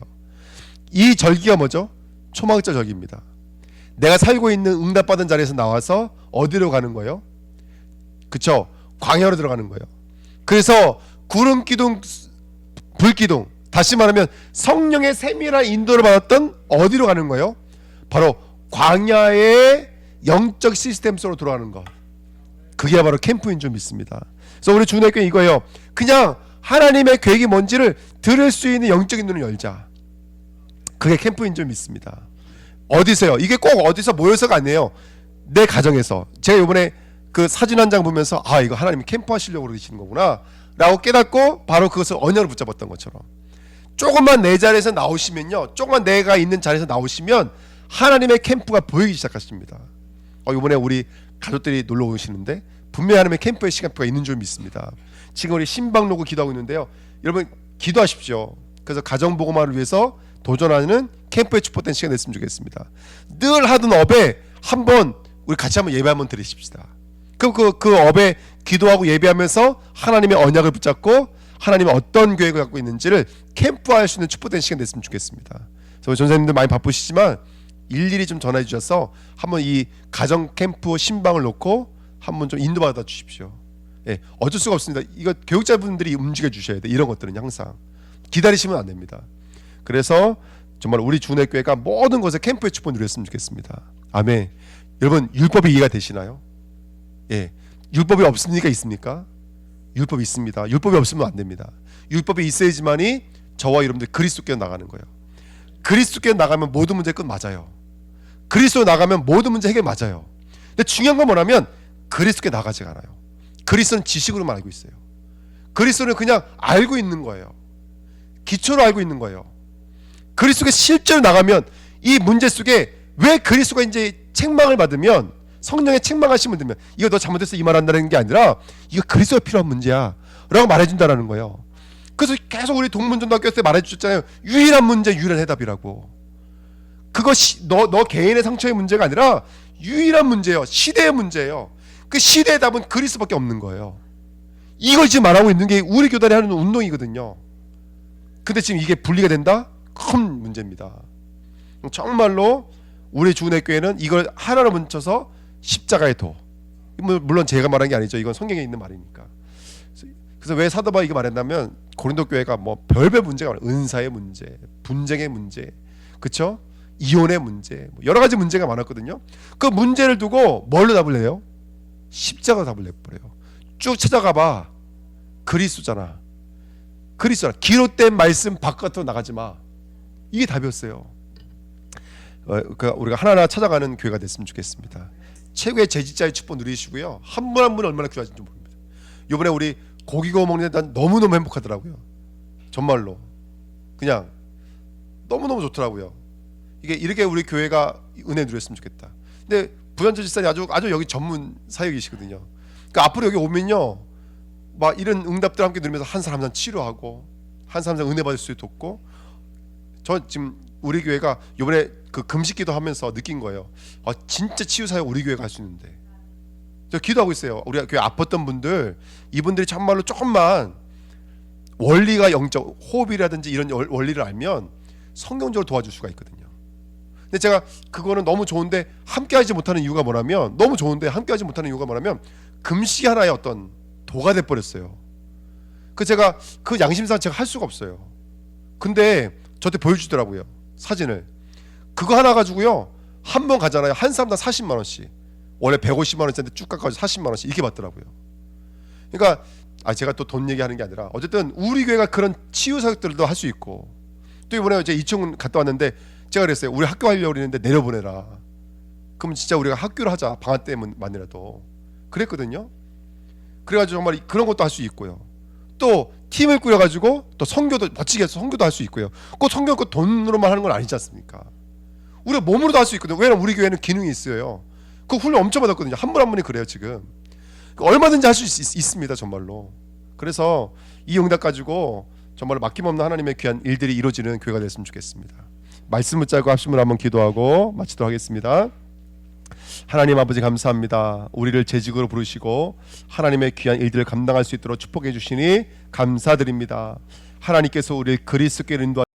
A: 이 절기가 뭐죠? 초막절 절기입니다. 내가 살고 있는 응답받은 자리에서 나와서 어디로 가는 거예요? 그쵸? 광야로 들어가는 거예요. 그래서 구름 기둥, 불 기둥, 다시 말하면 성령의 세밀한 인도를 받았던 어디로 가는 거예요? 바로 광야의 영적 시스템 속으로 들어가는 것. 그게 바로 캠프인 줄 믿습니다. 그래서 우리 주은혜 교회 이거예요. 그냥 하나님의 계획이 뭔지를 들을 수 있는 영적인 눈을 열자. 그게 캠프인 줄 믿습니다. 어디서요? 이게 꼭 어디서 모여서가 아니에요. 내 가정에서. 제가 이번에 그 사진 한 장 보면서 아, 이거 하나님이 캠프 하시려고 그러시는 거구나 라고 깨닫고 바로 그것을 언약을 붙잡았던 것처럼, 조금만 내 자리에서 나오시면요, 조금만 내가 있는 자리에서 나오시면 하나님의 캠프가 보이기 시작하십니다. 이번에 우리 가족들이 놀러 오시는데 분명히 하나님의 캠프의 시간표가 있는 줄 믿습니다. 지금 우리 신방로고 기도하고 있는데요, 여러분 기도하십시오. 그래서 가정복음화를 위해서 도전하는 캠프의 축복된 시간 됐으면 좋겠습니다. 늘 하던 업에 한번 우리 같이 한번 예배 한번 드리십시다. 그럼 그 업에 기도하고 예배하면서 하나님의 언약을 붙잡고 하나님의 어떤 계획을 갖고 있는지를 캠프할 수 있는 축복된 시간 됐으면 좋겠습니다. 그래서 전사님들 많이 바쁘시지만 일일이 좀 전화해 주셔서 한번 이 가정 캠프 신방을 놓고 한번 좀 인도받아 주십시오. 예, 어쩔 수가 없습니다. 이거 교육자분들이 움직여 주셔야 돼. 이런 것들은 항상 기다리시면 안 됩니다. 그래서 정말 우리 주은혜교회가 모든 것에 캠프의 축복을 누렸으면 좋겠습니다. 아멘. 여러분 율법이 이해가 되시나요? 예, 율법이 없으니까 있습니까? 율법이 있습니다. 율법이 없으면 안 됩니다. 율법이 있어야지만이 저와 여러분들 그리스도께 나가는 거예요. 그리스도께 나가면 모든 문제 끝 맞아요. 그리스도 나가면 모든 문제 해결 맞아요. 근데 중요한 건 뭐냐면 그리스도께 나가지 않아요. 그리스도는 지식으로만 알고 있어요. 그리스도는 그냥 알고 있는 거예요. 기초로 알고 있는 거예요. 그리스도께 실제로 나가면 이 문제 속에 왜 그리스도가 이제 책망을 받으면, 성령의 책망하심을 들면 이거 너 잘못했어 이 말 한다는 게 아니라 이거 그리스도가 필요한 문제야 라고 말해준다라는 거예요. 그래서 계속 우리 동문전도학교 때 말해주셨잖아요. 유일한 문제, 유일한 해답이라고. 그것이 너 개인의 상처의 문제가 아니라 유일한 문제예요. 시대의 문제예요. 그 시대의 답은 그리스도밖에 없는 거예요. 이걸 지금 말하고 있는 게 우리 교단이 하는 운동이거든요. 근데 지금 이게 분리가 된다? 큰 문제입니다. 정말로 우리 주은혜교회는 이걸 하나로 뭉쳐서 십자가의 도, 물론 제가 말한 게 아니죠. 이건 성경에 있는 말이니까. 그래서 왜 사도 바울이 이거 말했냐면 고린도 교회가 뭐 별별 문제가 많아요. 은사의 문제, 분쟁의 문제, 그렇죠? 이혼의 문제, 뭐 여러 가지 문제가 많았거든요. 그 문제를 두고 뭘로 답을 내요? 십자가 답을 내버려요. 쭉 찾아가봐. 그리스도잖아. 그리스도라. 기록된 말씀 바깥으로 나가지 마. 이게 답이었어요. 우리가 하나하나 찾아가는 교회가 됐으면 좋겠습니다. 최고의 제지자의 축복 누리시고요. 한 분 한 분 얼마나 귀하신지 모릅니다. 이번에 우리 고기 구워 먹는 데 난 너무너무 행복하더라고요. 정말로 그냥 너무너무 좋더라고요. 이게 이렇게 우리 교회가 은혜 누렸으면 좋겠다. 근데 부현철 집사님 아주 여기 전문 사역이시거든요. 그러니까 앞으로 여기 오면요, 막 이런 응답들 함께 누리면서 한 사람 한 사람 치료하고 한 사람 한 사람 은혜 받을 수 있도록 돕고. 저 지금 우리 교회가 이번에 그 금식기도 하면서 느낀 거예요. 진짜 치유 사역 우리 교회가 할 수 있는데. 저 기도하고 있어요. 우리 교회 아팠던 분들, 이분들이 정말로 조금만 원리가 영적 호흡이라든지 이런 원리를 알면 성경적으로 도와줄 수가 있거든요. 근데 제가 그거는 너무 좋은데 함께하지 못하는 이유가 뭐냐면, 너무 좋은데 함께하지 못하는 이유가 뭐냐면 금식이 하나의 어떤 도가 돼 버렸어요. 그 제가 그 양심상 제가 할 수가 없어요. 근데 저한테 보여주더라고요, 사진을. 그거 하나 가지고요 한 번 가잖아요, 한 사람당 40만 원씩. 원래 150만 원짜리인데 쭉 깎아서 40만 원씩 이렇게 받더라고요. 그러니까 제가 또 돈 얘기하는 게 아니라 어쨌든 우리 교회가 그런 치유 사역들도 할 수 있고, 또 이번에 이제 이천 갔다 왔는데 제가 그랬어요. 우리 학교 하려고 그랬는데 내려보내라. 그러면 진짜 우리가 학교를 하자, 방학 때만이라도. 그랬거든요. 그래가지고 정말 그런 것도 할 수 있고요. 또 팀을 꾸려가지고 또 선교도 멋지게 해서 선교도 할 수 있고요. 꼭 선교 그 돈으로만 하는 건 아니지 않습니까? 우리가 몸으로도 할 수 있거든요. 왜냐면 우리 교회는 기능이 있어요. 그 훈련 엄청 받았거든요. 한 분 한 분이 그래요 지금. 얼마든지 할 수 있습니다 정말로. 그래서 이 응답 가지고 정말 막힘없는 하나님의 귀한 일들이 이루어지는 교회가 됐으면 좋겠습니다. 말씀 붙잡고 합심을 한번 기도하고 마치도록 하겠습니다. 하나님 아버지 감사합니다. 우리를 재직으로 부르시고 하나님의 귀한 일들을 감당할 수 있도록 축복해 주시니 감사드립니다. 하나님께서 우리를 그리스도께 인도하